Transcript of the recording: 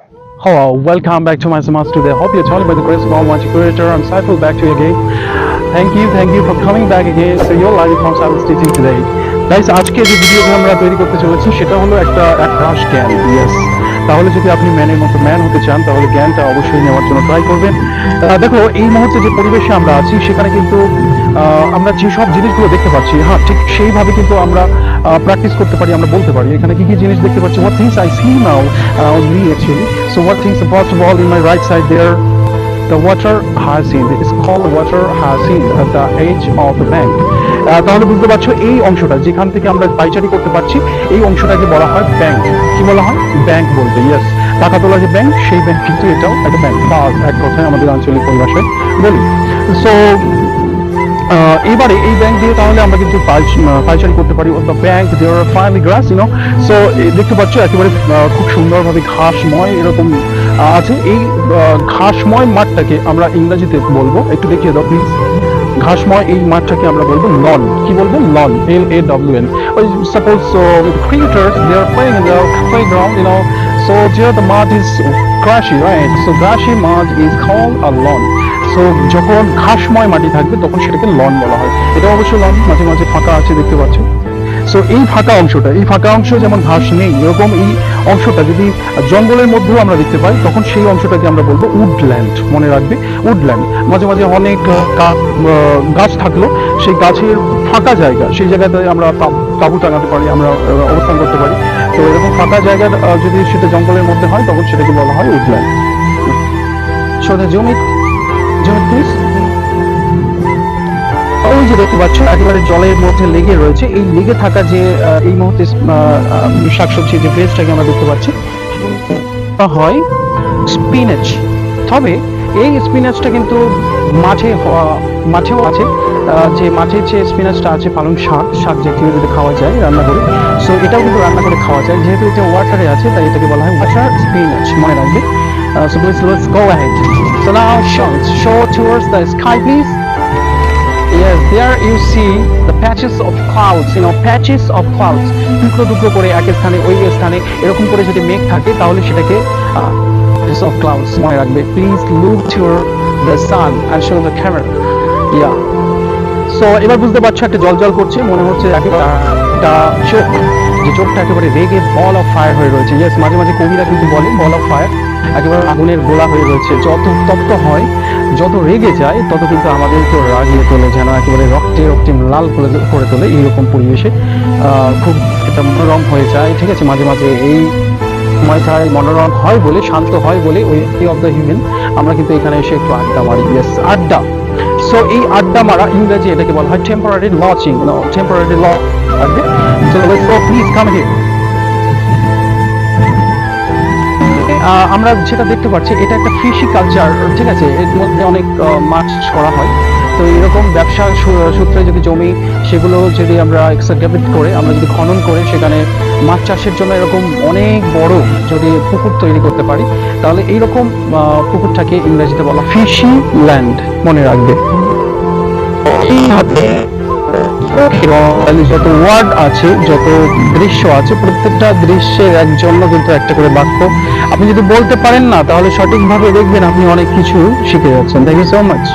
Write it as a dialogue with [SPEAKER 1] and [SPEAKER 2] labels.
[SPEAKER 1] Hello, welcome back to my Smart Studio. Hope you're joined by the grace of Almighty Creator. I'm Saiful back to you again. Thank you for coming back again. So you're live from Saiful's teaching today. Guys, আজকে যে ভিডিওটা আমরা তৈরি করতে চলেছি সেটা হলো একটা রাশ জ্ঞান। ইয়েস, তাহলে যদি আপনি ম্যানের মতো ম্যান হতে চান তাহলে জ্ঞানটা অবশ্যই নেওয়ার জন্য ট্রাই করবেন। দেখো, এই মুহূর্তে যে পরিবেশে আমরা আছি সেখানে কিন্তু আমরা যে সব জিনিসগুলো দেখতে পাচ্ছি, হ্যাঁ ঠিক সেইভাবে কিন্তু আমরা প্র্যাকটিস করতে পারি, আমরা বলতে পারি এখানে কি কি জিনিস দেখতে পাচ্ছি। What things I see now on me actually. So what things, first of all, in my right side there, the water hyacinth. It's called water hyacinth at the edge of the bank. তাহলে বুঝতে পারছো এই অংশটা যেখান থেকে আমরা পাইচারি করতে পারছি এই অংশটাকে বলা হয় ব্যাংক। কি বলা হয়? ব্যাংক বলতে। ইয়েস, টাকা তোলা যে ব্যাংক, সেই ব্যাংক কিন্তু এটাও একটা ব্যাংক, বা এক কথায় আমাদের আঞ্চলিক পরিভাষায় বলি। সো এবারে এই ব্যাংক দিয়ে তাহলে আমরা কিন্তু পাইচারি করতে পারি। The bank there are finally grass, so দেখতে পাচ্ছ একেবারে খুব সুন্দরভাবে ঘাসময় এরকম আছে। এই ঘাসময় মাঠটাকে আমরা ইংরেজিতে বলবো, একটু দেখিয়ে দাও প্লিজ। ঘাসময় এই মাঠটাকে আমরা বলবো লন। কি বলবো? Lawn, LAWN. Suppose cricketers, they are playing in the playground, so there the mud is grassy, right? So grassy mud is called a lawn. So যখন ঘাসময় মাটি থাকবে তখন সেটাকে লন বলা হয়। এটা অবশ্য লন, মাঝে মাঝে ফাঁকা আছে দেখতে পাচ্ছ। সো এই ফাঁকা অংশ যেমন ঘাস নেই, এরকম এই অংশটা যদি জঙ্গলের মধ্যেও আমরা দেখতে পাই তখন সেই অংশটাকে আমরা বলবো উডল্যান্ড। মনে রাখবে, উডল্যান্ড। মাঝে মাঝে অনেক গাছ থাকলো, সেই গাছের ফাঁকা জায়গা, সেই জায়গাতে আমরা তাঁবু টাঙাতে পারি, আমরা অবস্থান করতে পারি। তো এরকম ফাঁকা জায়গা যদি সেটা জঙ্গলের মধ্যে হয় তখন সেটাকে বলা হয় উডল্যান্ড। সো দ্য জমি প্লিজ। ওই যে দেখতে পাচ্ছ একেবারে জলের মধ্যে লেগে রয়েছে, এই লেগে থাকা যে এই মুহূর্তে শাকসবজি যে ভেজটাকে আমরা দেখতে পাচ্ছি হয় স্পিনাচ। তবে এই স্পিনাচটা কিন্তু মাঠেও আছে, যে মাঠের যে স্পিনাচটা আছে পালং শাক জাতীয়, যেটা খাওয়া যায় রান্না করে। সো এটাও কিন্তু রান্না করে খাওয়া যায়, যেহেতু এটা ওয়াটারে আছে তাই এটাকে বলা হয় ওয়াটার স্পিনাচ, মনে রাখবে। So please let's go ahead. So now show towards the sky please. Yes, there you see the patches of clouds, patches of clouds. টুকরো করে এক স্থানে ওই স্থানে এরকম করে যদি মেঘ থাকে তাহলে সেটাকে patches of clouds মনে রাখবে। Please look toward the sun and show the camera. Yeah. So এবার বুঝতে পারছো একটা জল করছে, মনে হচ্ছে একটা চোখ, যে চোখটা একেবারে রেগে বল অফ ফায়ার হয়ে রয়েছে। ইয়েস, মাঝে মাঝে কবিরা কিন্তু বলে বল অফ ফায়ার, একেবারে আগুনের গোলা হয়ে রয়েছে। যত তপ্ত হয়, যত রেগে যায় তত কিন্তু আমাদেরকে রাগিয়ে তোলে, যেন একেবারে রক্তে লাল করে তোলে। এইরকম পরিবেশে খুব এটা মনোরম হয়ে যায়। ঠিক আছে, মাঝে মাঝে এই সময়টায় মনোরম হয় বলে, শান্ত হয় বলে ওই অফ দ্য হিউম্যান আমরা কিন্তু এখানে এসে একটু আড্ডা মারি। ইয়েস, আড্ডা। সো এই আড্ডা মারা ইংরেজি এটাকে বলা হয় টেম্পোরারি লজিং, টেম্পোরারি ল। So let's go, please come here. আমরা যেটা দেখতে পাচ্ছি এটা একটা ফিশি কালচার, ঠিক আছে। এর মধ্যে অনেক মাছ করা হয়। তো এরকম ব্যবসা সূত্রে যদি জমি সেগুলো যদি আমরা এক্সকাভেট করে, আমরা যদি খনন করে সেখানে মাছ চাষের জন্য এরকম অনেক বড় যদি পুকুর তৈরি করতে পারি তাহলে এইরকম পুকুরটাকে ইংরেজিতে বলা ফিশি ল্যান্ড, মনে রাখবে। যত ওয়ার্ড আছে, যত দৃশ্য আছে, প্রত্যেকটা দৃশ্যের একজন্য কিন্তু একটা করে বাক্য। আপনি যদি বলতে পারেন না তাহলে সঠিকভাবে দেখবেন আপনি অনেক কিছু শিখে যাচ্ছেন। Thank you so much.